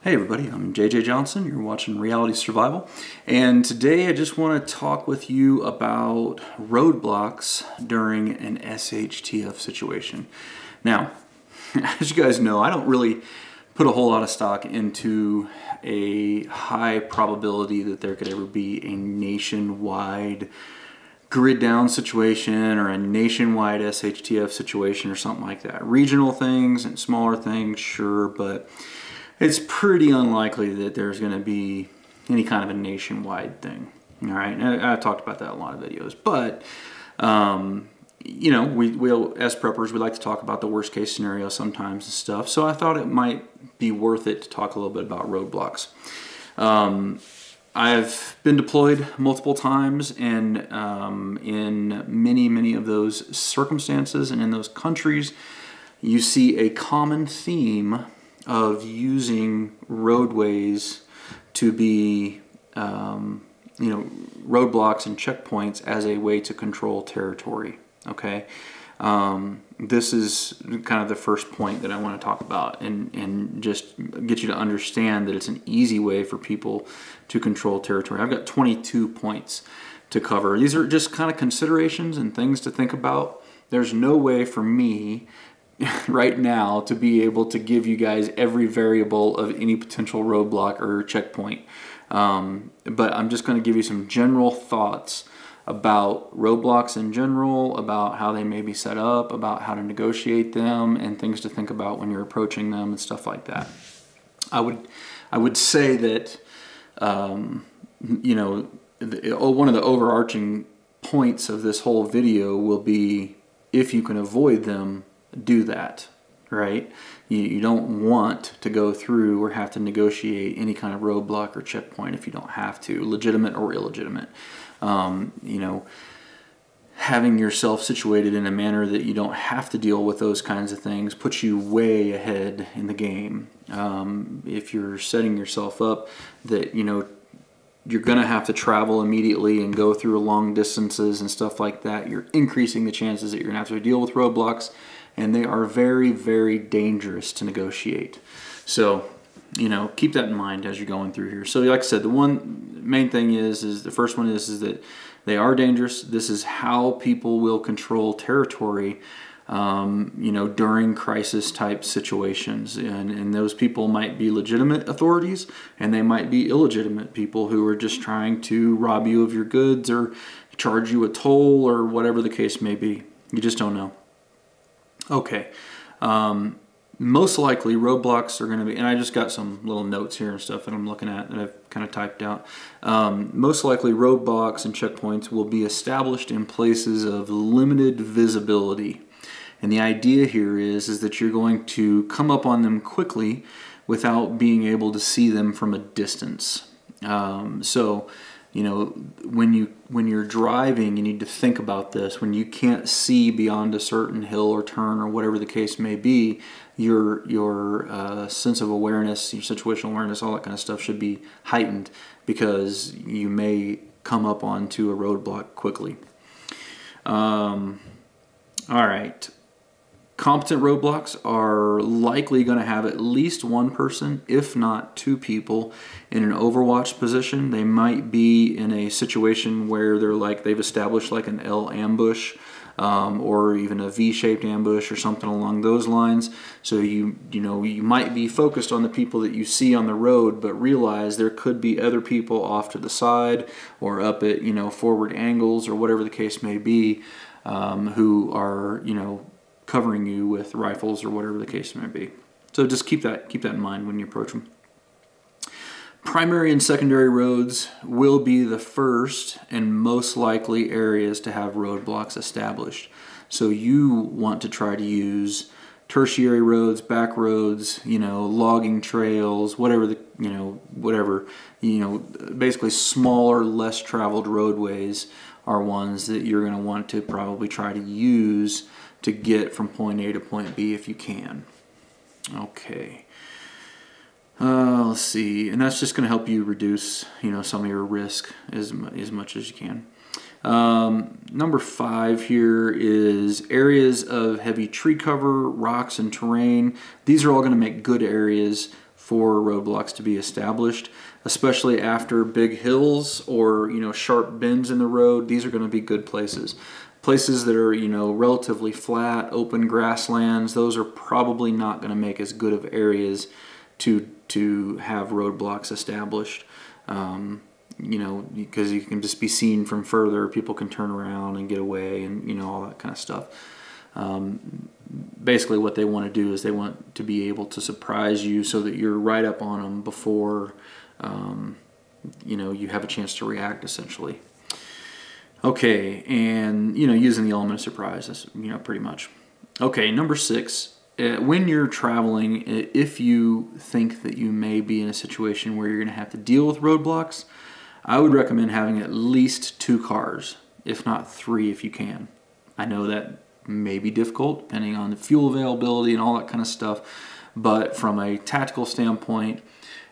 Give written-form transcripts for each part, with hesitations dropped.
Hey everybody, I'm JJ Johnson. You're watching Reality Survival, and today I just want to talk with you about roadblocks during an SHTF situation. Now, as you guys know, I don't really put a whole lot of stock into a high probability that there could ever be a nationwide grid down situation or a nationwide SHTF situation or something like that. Regional things and smaller things, sure, but it's pretty unlikely that there's going to be any kind of a nationwide thing. All right, and I've talked about that in a lot of videos, but you know, we'll as preppers, we like to talk about the worst case scenario sometimes and stuff. So I thought it might be worth it to talk a little bit about roadblocks. I've been deployed multiple times, and in many of those circumstances and in those countries, you see a common theme of using roadways to be, you know, roadblocks and checkpoints as a way to control territory. Okay, this is kind of the first point that I want to talk about, and just get you to understand that it's an easy way for people to control territory. I've got 22 points to cover. These are just kind of considerations and things to think about. There's no way for me right now to be able to give you guys every variable of any potential roadblock or checkpoint, but I'm just going to give you some general thoughts about roadblocks in general, about how they may be set up, about how to negotiate them, and things to think about when you're approaching them and stuff like that. I would say that you know, one of the overarching points of this whole video will be, if you can avoid them, do that, right? You don't want to go through or have to negotiate any kind of roadblock or checkpoint if you don't have to, legitimate or illegitimate. You know, having yourself situated in a manner that you don't have to deal with those kinds of things puts you way ahead in the game. If you're setting yourself up that, you know, you're going to have to travel immediately and go through long distances and stuff like that, you're increasing the chances that you're going to have to deal with roadblocks, and they are very dangerous to negotiate. So, you know, keep that in mind as you're going through here. So like I said, the one main thing is the first one is that they are dangerous. This is how people will control territory, you know, during crisis type situations. And those people might be legitimate authorities, and they might be illegitimate people who are just trying to rob you of your goods or charge you a toll or whatever the case may be. You just don't know. Okay. Most likely roadblocks are going to be, and I just got some little notes here and stuff that I'm looking at that I've kind of typed out. Most likely roadblocks and checkpoints will be established in places of limited visibility. And the idea here is that you're going to come up on them quickly without being able to see them from a distance. So, you know, when you're driving, you need to think about this. When you can't see beyond a certain hill or turn or whatever the case may be, your sense of awareness, your situational awareness, all that kind of stuff should be heightened, because you may come up onto a roadblock quickly. All right. Competent roadblocks are likely going to have at least one person, if not two people, in an overwatch position. They might be in a situation where they've established like an L ambush, or even a V-shaped ambush or something along those lines. So you might be focused on the people that you see on the road, but realize there could be other people off to the side or up at, you know, forward angles or whatever the case may be, who are, you know, covering you with rifles or whatever the case may be. So just keep that in mind when you approach them. Primary and secondary roads will be the first and most likely areas to have roadblocks established. So you want to try to use tertiary roads, back roads, you know, logging trails, basically smaller, less traveled roadways are ones that you're going to want to probably try to use to get from point A to point B if you can. Okay. Let's see, and that's just going to help you reduce, you know, some of your risk as much as you can. Number 5 here is areas of heavy tree cover, rocks, and terrain. These are all going to make good areas for roadblocks to be established, especially after big hills or, you know, sharp bends in the road. These are going to be good places. Places that are, you know, relatively flat, open grasslands, those are probably not going to make as good of areas to have roadblocks established. You know, because you can just be seen from further, people can turn around and get away, and, you know, all that kind of stuff. Basically what they want to do is they want to be able to surprise you so that you're right up on them before, you know, you have a chance to react, essentially. Okay, and, you know, using the element of surprise, that's, you know, pretty much. Okay, number 6. When you're traveling, if you think that you may be in a situation where you're going to have to deal with roadblocks, I would recommend having at least 2 cars, if not 3 if you can. I know that may be difficult depending on the fuel availability and all that kind of stuff, but from a tactical standpoint,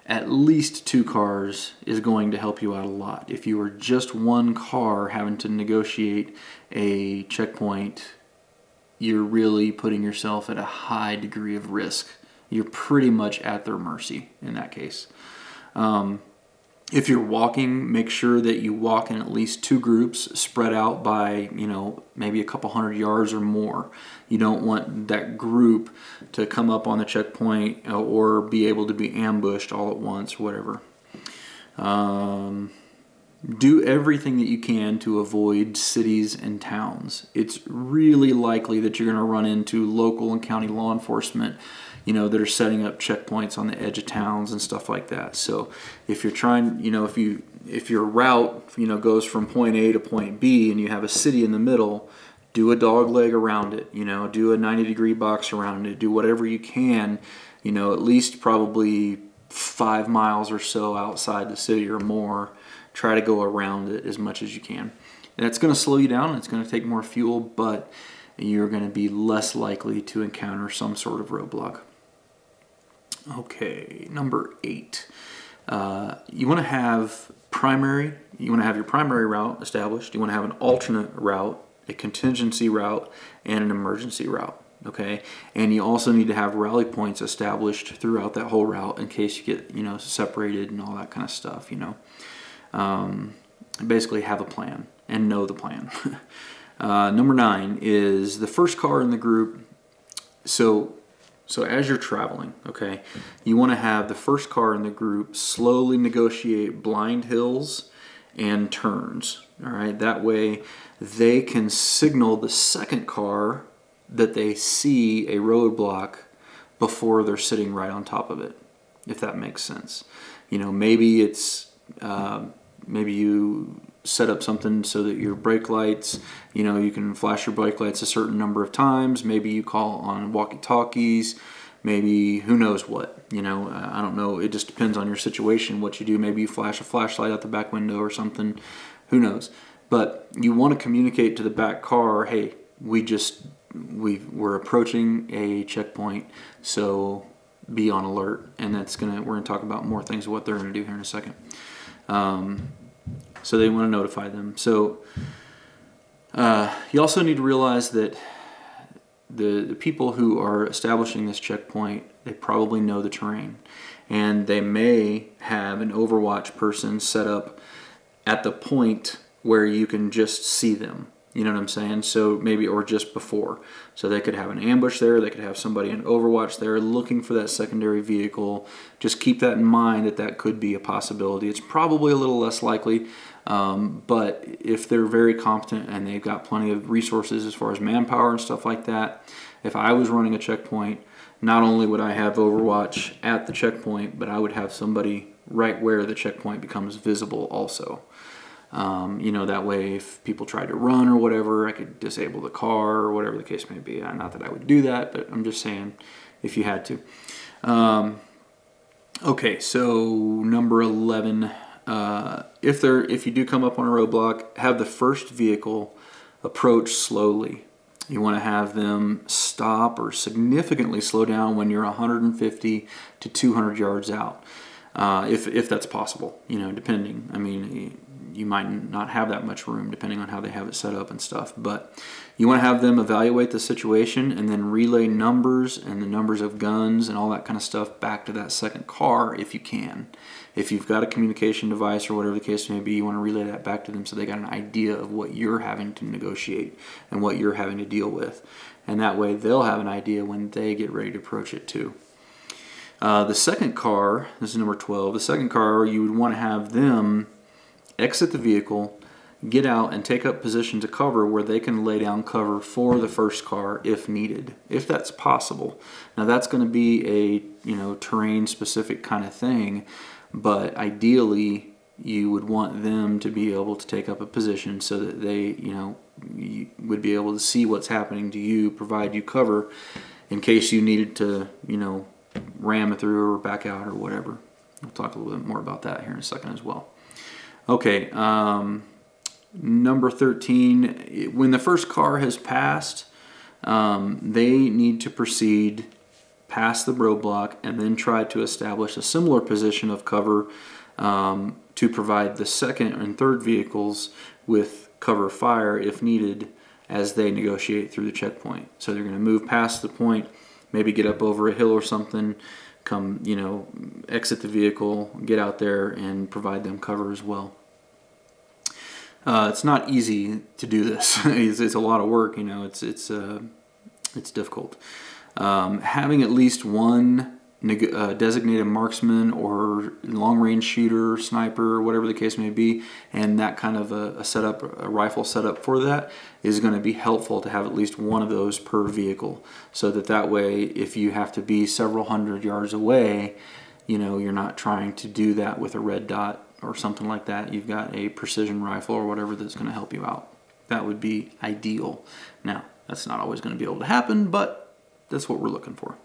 at least 2 cars is going to help you out a lot. If you were just 1 car having to negotiate a checkpoint, you're really putting yourself at a high degree of risk. You're pretty much at their mercy in that case. If you're walking, make sure that you walk in at least 2 groups spread out by, you know, maybe a couple hundred yards or more. You don't want that group to come up on the checkpoint or be able to be ambushed all at once, whatever. Do everything that you can to avoid cities and towns. It's really likely that you're going to run into local and county law enforcement, you know, that are setting up checkpoints on the edge of towns and stuff like that. So if you're trying, you know, if your route, you know, goes from point A to point B and you have a city in the middle, do a dog leg around it, you know, do a 90-degree box around it, do whatever you can, you know, at least probably 5 miles or so outside the city or more. Try to go around it as much as you can. And it's going to slow you down, it's going to take more fuel, but you're going to be less likely to encounter some sort of roadblock. Okay, number 8. You want to have your primary route established. You want to have an alternate route, a contingency route, and an emergency route. Okay, and you also need to have rally points established throughout that whole route in case you get, you know, separated and all that kind of stuff. You know, basically have a plan and know the plan. Number 9 is the first car in the group. So as you're traveling, okay, you want to have the first car in the group slowly negotiate blind hills and turns. All right, that way they can signal the second car that they see a roadblock before they're sitting right on top of it, if that makes sense. You know, maybe it's maybe you set up something so that your brake lights, you know, you can flash your brake lights a certain number of times. Maybe you call on walkie-talkies. Maybe who knows what, you know, I don't know. It just depends on your situation, what you do. Maybe you flash a flashlight out the back window or something. Who knows? But you want to communicate to the back car, hey, we're approaching a checkpoint, so be on alert. And we're gonna talk about more things of what they're gonna do here in a second. So they want to notify them. So you also need to realize that the people who are establishing this checkpoint, they probably know the terrain, and they may have an overwatch person set up at the point where you can just see them. You know what I'm saying? So maybe, or just before. So they could have an ambush there, they could have somebody in overwatch there looking for that secondary vehicle. Just keep that in mind, that could be a possibility. It's probably a little less likely, but if they're very competent and they've got plenty of resources as far as manpower and stuff like that, if I was running a checkpoint, not only would I have overwatch at the checkpoint, but I would have somebody right where the checkpoint becomes visible also. You know, that way if people tried to run or whatever, I could disable the car or whatever the case may be. Not that I would do that, but I'm just saying if you had to. Okay, so number 11, if you do come up on a roadblock, have the first vehicle approach slowly. You want to have them stop or significantly slow down when you're 150 to 200 yards out, if that's possible, you know, depending. I mean, you might not have that much room depending on how they have it set up and stuff, but You want to have them evaluate the situation and then relay numbers and the numbers of guns and all that kind of stuff back to that second car if you can. If you've got a communication device or whatever the case may be, you want to relay that back to them so they got an idea of what you're having to negotiate and what you're having to deal with. And that way they'll have an idea when they get ready to approach it too. The second car, this is number 12, the second car, you would want to have them exit the vehicle, get out and take up position to cover where they can lay down cover for the first car if needed, if that's possible. Now that's going to be a terrain specific kind of thing, but ideally you would want them to be able to take up a position so that they you would be able to see what's happening to you, provide you cover in case you needed to ram it through or back out or whatever. We'll talk a little bit more about that here in a second as well. Okay, number 13, when the first car has passed, they need to proceed past the roadblock and then try to establish a similar position of cover to provide the second and third vehicles with cover fire if needed as they negotiate through the checkpoint. So they're going to move past the point, maybe get up over a hill or something, come, exit the vehicle, get out there and provide them cover as well. It's not easy to do this. It's a lot of work, it's difficult. Having at least one designated marksman or long-range shooter, sniper, whatever the case may be, and that kind of a setup, a rifle setup for that is going to be helpful to have at least one of those per vehicle, so that way if you have to be several hundred yards away, you're not trying to do that with a red dot or something like that. You've got a precision rifle or whatever that's going to help you out. That would be ideal. Now, that's not always going to be able to happen, but that's what we're looking for.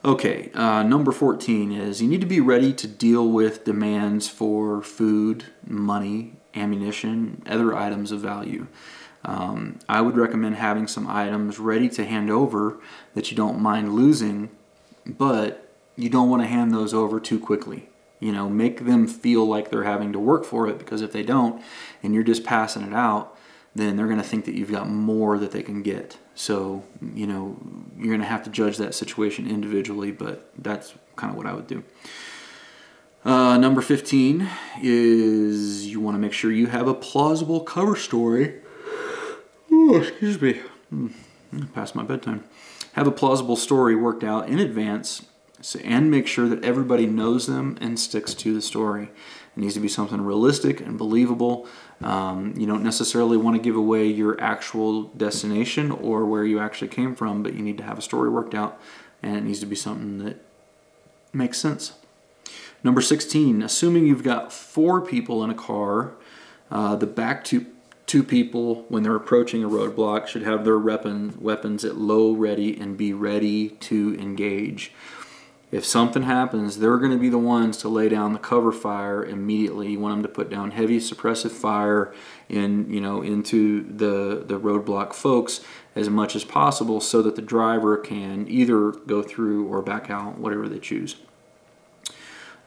Okay, number 14 is you need to be ready to deal with demands for food, money, ammunition, other items of value. I would recommend having some items ready to hand over that you don't mind losing, but you don't want to hand those over too quickly. Make them feel like they're having to work for it, because if they don't and you're just passing it out, then they're going to think that you've got more that they can get. So, you're going to have to judge that situation individually, but that's kind of what I would do. Number 15 is you want to make sure you have a plausible cover story. Oh, excuse me. Past my bedtime. Have a plausible story worked out in advance, and make sure that everybody knows them and sticks to the story. It needs to be something realistic and believable. You don't necessarily want to give away your actual destination or where you actually came from, but you need to have a story worked out, and it needs to be something that makes sense. Number 16, assuming you've got 4 people in a car, the back two people, when they're approaching a roadblock, should have their weapons at low ready and be ready to engage. If something happens, they're going to be the ones to lay down the cover fire immediately. You want them to put down heavy suppressive fire into the roadblock folks as much as possible, so that the driver can either go through or back out, whatever they choose.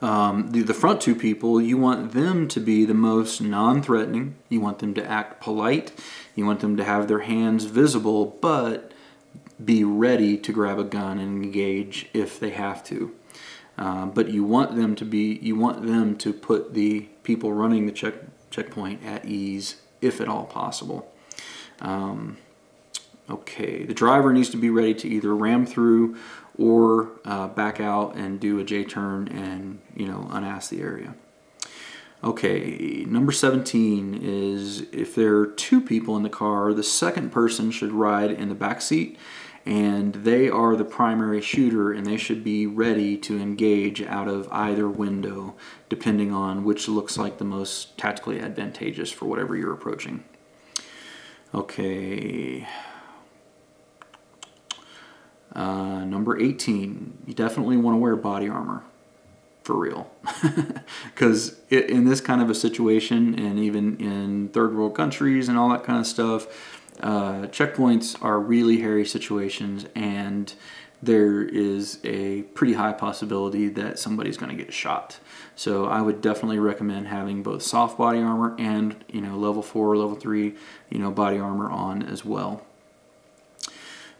The front 2 people, you want them to be the most non-threatening. You want them to act polite. You want them to have their hands visible, but be ready to grab a gun and engage if they have to. But you want them to put the people running the checkpoint at ease, if at all possible. Okay, the driver needs to be ready to either ram through or back out and do a J-turn and unass the area. Okay, number 17 is if there are 2 people in the car, the second person should ride in the back seat, and they are the primary shooter, and they should be ready to engage out of either window, depending on which looks like the most tactically advantageous for whatever you're approaching. Okay. Number 18, you definitely want to wear body armor, for real. Because in this kind of a situation, and even in third world countries and all that kind of stuff, checkpoints are really hairy situations, and there is a pretty high possibility that somebody's going to get shot. So I would definitely recommend having both soft body armor and level 4, level 3 body armor on as well.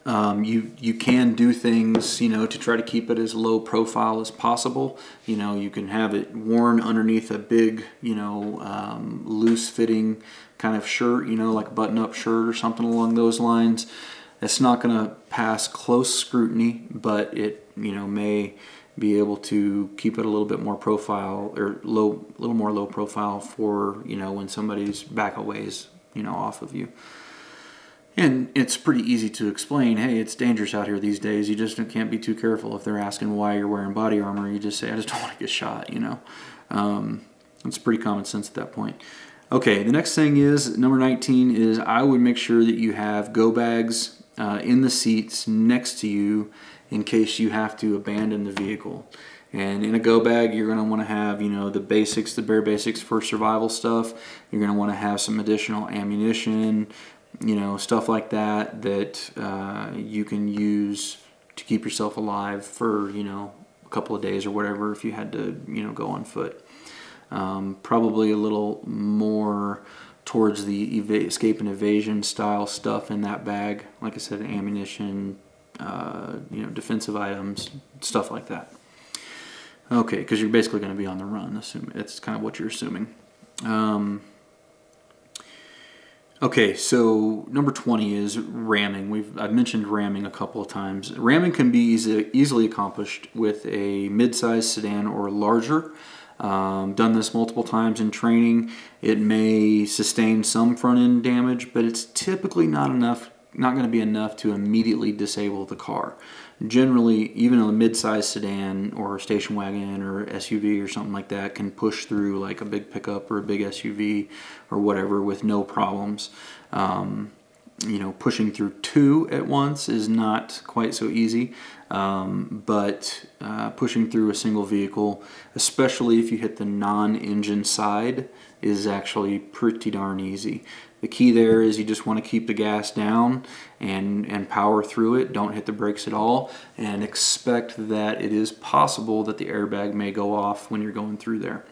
You can do things, you know, to try to keep it as low profile as possible. You know, you can have it worn underneath a big, you know, loose fitting kind of shirt, you know, like a button up shirt or something along those lines. It's not going to pass close scrutiny, but it, you know, may be able to keep it a little bit more profile, or a little more low profile for, you know, when somebody's back a ways, you know, off of you. And it's pretty easy to explain, hey, it's dangerous out here these days. You just can't be too careful. If they're asking why you're wearing body armor, you just say, I just don't want to get shot, you know. It's pretty common sense at that point. Okay, the next thing is, number 19 is, I would make sure that you have go bags in the seats next to you in case you have to abandon the vehicle. And in a go bag, you're going to want to have, you know, the basics, the bare basics for survival stuff. You're going to want to have some additional ammunition, you know, stuff like that you can use to keep yourself alive for, you know, a couple of days or whatever if you had to, you know, go on foot. Probably a little more towards the escape and evasion style stuff in that bag. Like I said, ammunition, you know, defensive items, stuff like that. Okay, because you're basically going to be on the run. It's kind of what you're assuming. Okay, so number 20 is ramming. I've mentioned ramming a couple of times. Ramming can be easily accomplished with a mid-size sedan or larger. Done this multiple times in training. It may sustain some front-end damage, but it's typically not going to be enough to immediately disable the car. Generally, even a mid-size sedan or a station wagon or SUV or something like that can push through like a big pickup or a big SUV or whatever with no problems. You know, pushing through two at once is not quite so easy, but pushing through a single vehicle, especially if you hit the non-engine side, is actually pretty darn easy. The key there is you just want to keep the gas down and power through it. Don't hit the brakes at all, and expect that it is possible that the airbag may go off when you're going through there.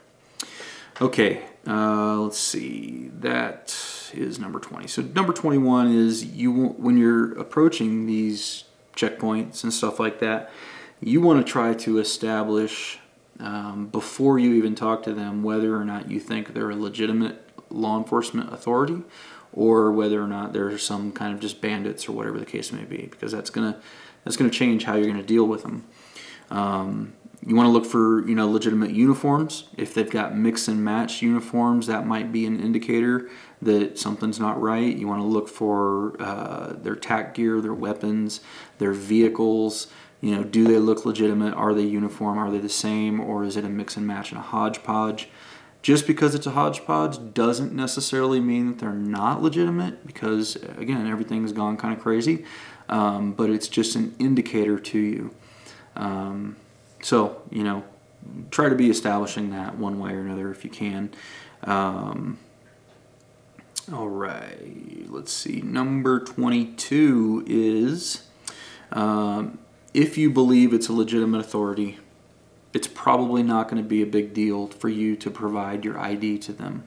Okay, let's see. That is number 20. So number 21 is, when you're approaching these checkpoints and stuff like that, you want to try to establish before you even talk to them whether or not you think they're a legitimate law enforcement authority or whether or not they're some kind of just bandits or whatever the case may be, because that's gonna change how you're gonna deal with them. You want to look for, you know, legitimate uniforms. If they've got mix and match uniforms, that might be an indicator that something's not right. You want to look for their tack gear, their weapons, their vehicles. You know, do they look legitimate? Are they uniform? Are they the same? Or is it a mix and match and a hodgepodge? Just because it's a hodgepodge doesn't necessarily mean that they're not legitimate, because, again, everything's gone kind of crazy. But it's just an indicator to you. So, you know, try to be establishing that one way or another if you can. All right, let's see. Number 22 is, if you believe it's a legitimate authority, it's probably not going to be a big deal for you to provide your ID to them,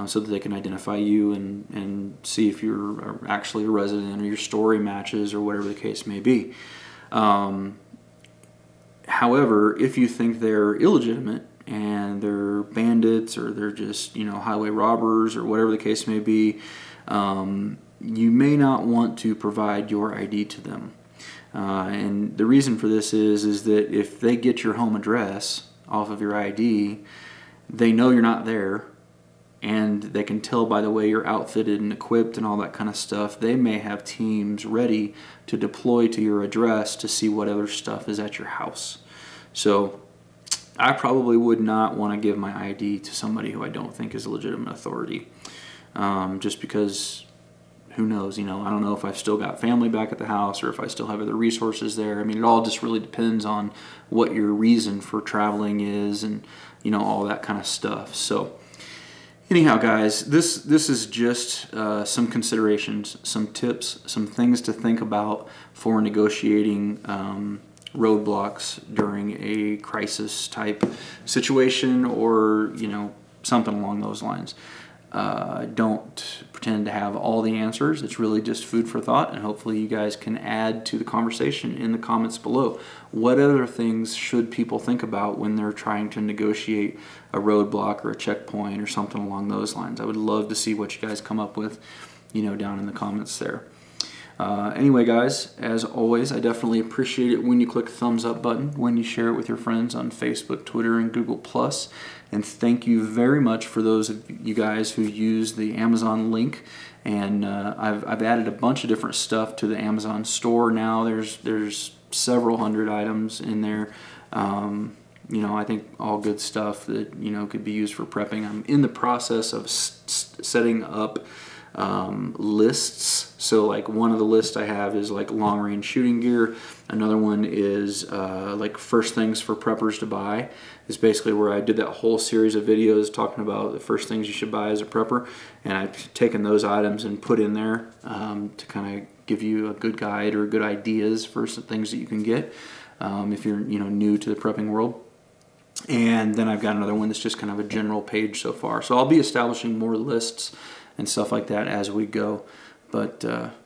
so that they can identify you and see if you're actually a resident or your story matches or whatever the case may be. However, if you think they're illegitimate and they're bandits or they're just, you know, highway robbers or whatever the case may be, you may not want to provide your ID to them. And the reason for this is that if they get your home address off of your ID, they know you're not there, and they can tell by the way you're outfitted and equipped and all that kind of stuff. They may have teams ready to deploy to your address to see what other stuff is at your house. So I probably would not want to give my ID to somebody who I don't think is a legitimate authority, just because, who knows, you know, I don't know if I've still got family back at the house or if I still have other resources there. I mean, it all just really depends on what your reason for traveling is and, you know, all that kind of stuff. So anyhow, guys, this is just some considerations, some tips, some things to think about for negotiating roadblocks during a crisis type situation, or, you know, something along those lines. don't pretend to have all the answers. It's really just food for thought, and hopefully you guys can add to the conversation in the comments below. What other things should people think about when they're trying to negotiate a roadblock or a checkpoint or something along those lines? I would love to see what you guys come up with, you know, down in the comments there. Anyway, guys, as always, I definitely appreciate it when you click the thumbs up button, when you share it with your friends on Facebook, Twitter, and Google+. And thank you very much for those of you guys who use the Amazon link. And I've added a bunch of different stuff to the Amazon store now. There's several hundred items in there. You know, I think all good stuff that, you know, could be used for prepping. I'm in the process of setting up lists. So like one of the lists I have is like long range shooting gear. Another one is like first things for preppers to buy. Is basically where I did that whole series of videos talking about the first things you should buy as a prepper, and I've taken those items and put in there to kind of give you a good guide or good ideas for some things that you can get if you're, you know, new to the prepping world. And then I've got another one that's just kind of a general page so far. So I'll be establishing more lists and stuff like that as we go. But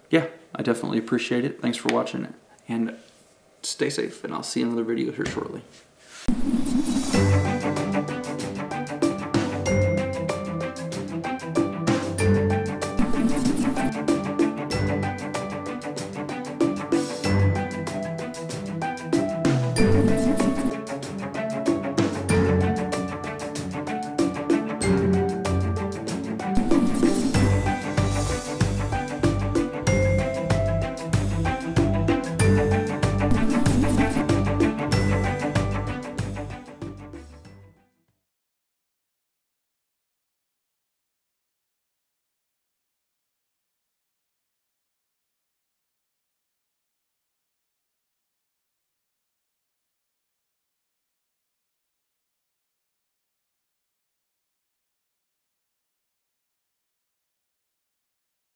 yeah, I definitely appreciate it. Thanks for watching, and stay safe, and I'll see you in another video here shortly.